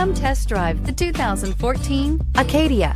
Come test drive the 2014 Acadia.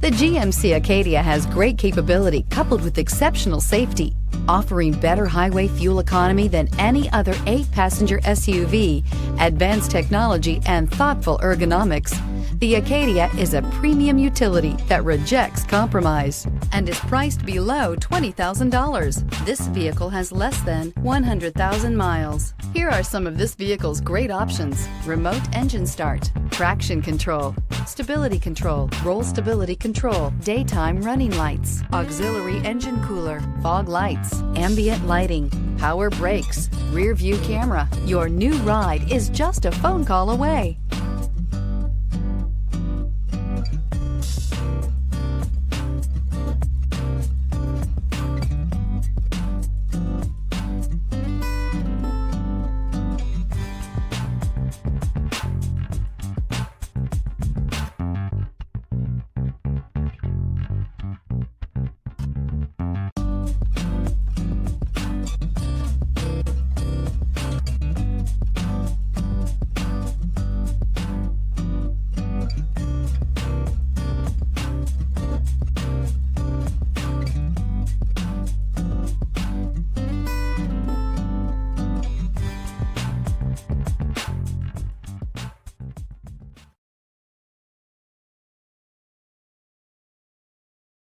The GMC Acadia has great capability coupled with exceptional safety, offering better highway fuel economy than any other 8-passenger SUV, advanced technology, and thoughtful ergonomics. The Acadia is a premium utility that rejects compromise and is priced below $20,000. This vehicle has less than 100,000 miles. Here are some of this vehicle's great options: remote engine start, traction control, stability control, roll stability control, daytime running lights, auxiliary engine cooler, fog lights, ambient lighting, power brakes, rear view camera. Your new ride is just a phone call away.